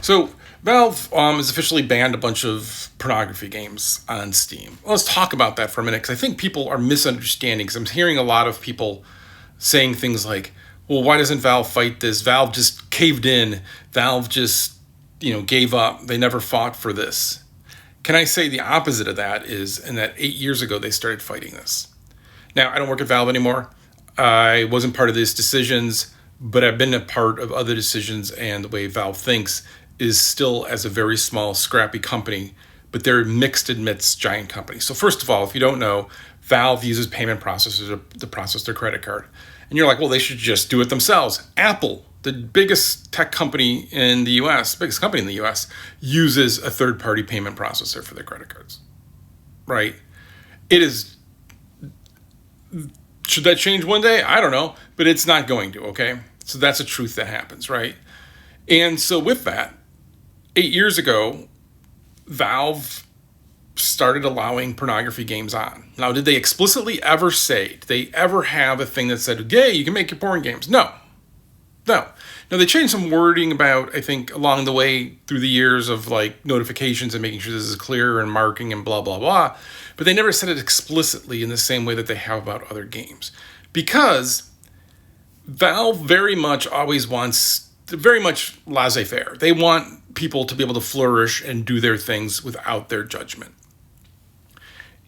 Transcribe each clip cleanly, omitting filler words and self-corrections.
So Valve has officially banned a bunch of pornography games on Steam. Let's talk about that for a minute because I think people are misunderstanding. Because I'm hearing a lot of people saying things like, "Well, why doesn't Valve fight this? Valve just caved in. Valve just gave up. They never fought for this." Can I say the opposite of that is, in that 8 years ago they started fighting this. Now I don't work at Valve anymore. I wasn't part of these decisions, but I've been a part of other decisions, and the way Valve thinks is still as a very small, scrappy company, but they're mixed amidst giant companies. So first of all, if you don't know, Valve uses payment processors to process their credit card. And you're like, well, they should just do it themselves. Apple, the biggest tech company in the US, biggest company in the US, uses a third-party payment processor for their credit cards, right? It is... Should that change one day? I don't know, but it's not going to, okay? So that's a truth that happens, right? And so with that, 8 years ago, Valve started allowing pornography games on. Now, did they explicitly ever say, did they ever have a thing that said, "Hey, you can make your porn games"? No. Now, they changed some wording about, I think, along the way through the years of like notifications and making sure this is clear and marking and blah, blah, blah. But they never said it explicitly in the same way that they have about other games. Because Valve very much always wants, very much laissez-faire. They want people to be able to flourish and do their things without their judgment.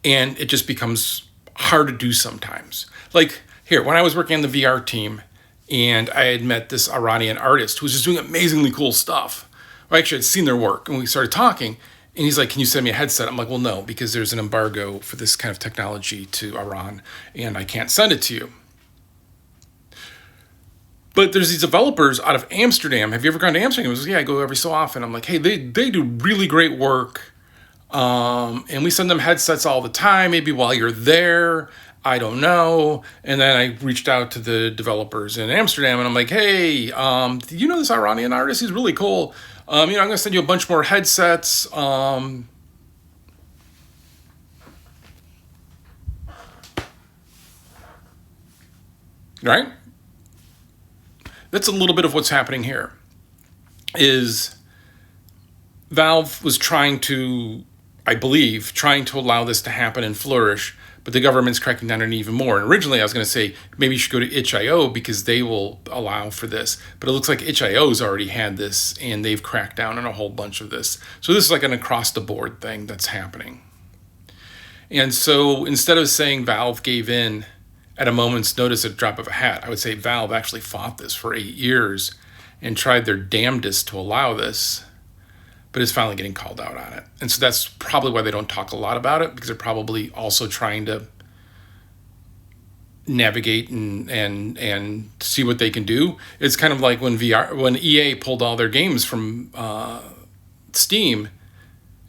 And it just becomes hard to do sometimes. Like here, when I was working on the VR team, and I had met this Iranian artist who was just doing amazingly cool stuff. I actually had seen their work, and we started talking, and he's like, "Can you send me a headset?" I'm like, "Well, no, because there's an embargo for this kind of technology to Iran, and I can't send it to you." But there's these developers out of Amsterdam. Have you ever gone to Amsterdam? He goes, "Yeah, I go every so often." I'm like, "Hey, they do really great work, and we send them headsets all the time, maybe while you're there. I don't know." And then I reached out to the developers in Amsterdam, and I'm like, "Hey, do you know this Iranian artist? He's really cool. I'm going to send you a bunch more headsets." Right? That's a little bit of what's happening here. Is Valve was trying to, I believe, trying to allow this to happen and flourish, but the government's cracking down on it even more. And originally I was going to say, maybe you should go to itch.io because they will allow for this. But it looks like itch.io's already had this, and they've cracked down on a whole bunch of this. So this is like an across-the-board thing that's happening. And so instead of saying Valve gave in at a moment's notice at a drop of a hat, I would say Valve actually fought this for 8 years and tried their damnedest to allow this, but is finally getting called out on it. And so that's probably why they don't talk a lot about it, because they're probably also trying to navigate and see what they can do. It's kind of like when EA pulled all their games from Steam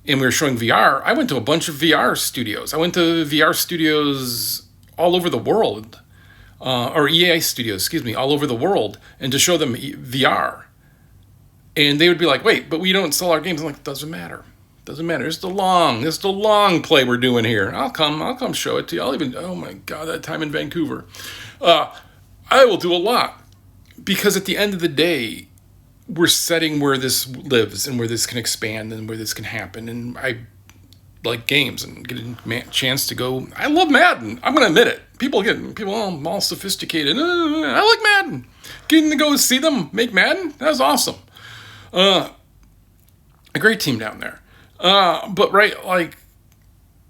and we were showing VR. I went to a bunch of VR studios. I went to VR studios all over the world, or EA studios, all over the world, and to show them VR. And they would be like, "Wait, but we don't sell our games." I'm like, "Doesn't matter. Doesn't matter. It's the long play we're doing here. I'll come show it to you. Oh my God, that time in Vancouver. I will do a lot." Because at the end of the day, we're setting where this lives and where this can expand and where this can happen. And I like games and getting a chance to go. I love Madden. I'm going to admit it. People all sophisticated. I like Madden. Getting to go see them make Madden, that was awesome. A great team down there. But right, like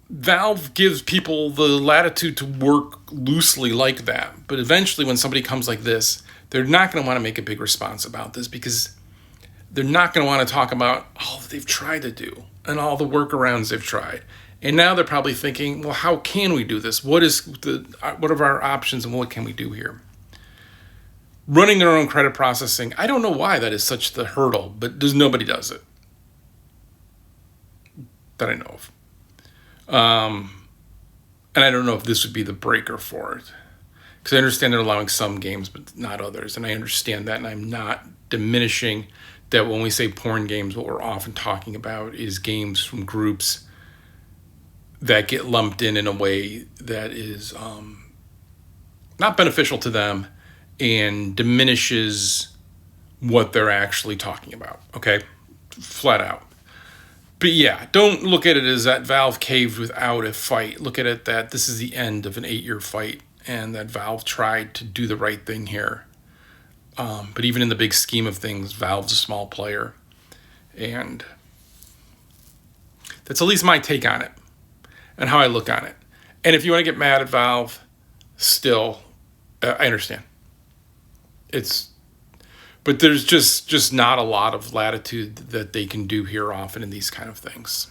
Valve gives people the latitude to work loosely like that. But eventually when somebody comes like this, they're not going to want to make a big response about this, because they're not going to want to talk about all that they've tried to do and all the workarounds they've tried. And now they're probably thinking, well, how can we do this? What are our options and what can we do here? Running their own credit processing, I don't know why that is such the hurdle, but nobody does it that I know of. And I don't know if this would be the breaker for it, because I understand they're allowing some games but not others, and I understand that, and I'm not diminishing that when we say porn games, what we're often talking about is games from groups that get lumped in a way that is not beneficial to them and diminishes what they're actually talking about, okay? flat out. But yeah, don't look at it as that Valve caved without a fight. Look at it that this is the end of an 8-year fight, and that Valve tried to do the right thing here. But even in the big scheme of things, Valve's a small player. And that's at least my take on it and how I look on it. And if you want to get mad at Valve, still, I understand. But there's just not a lot of latitude that they can do here often in these kind of things.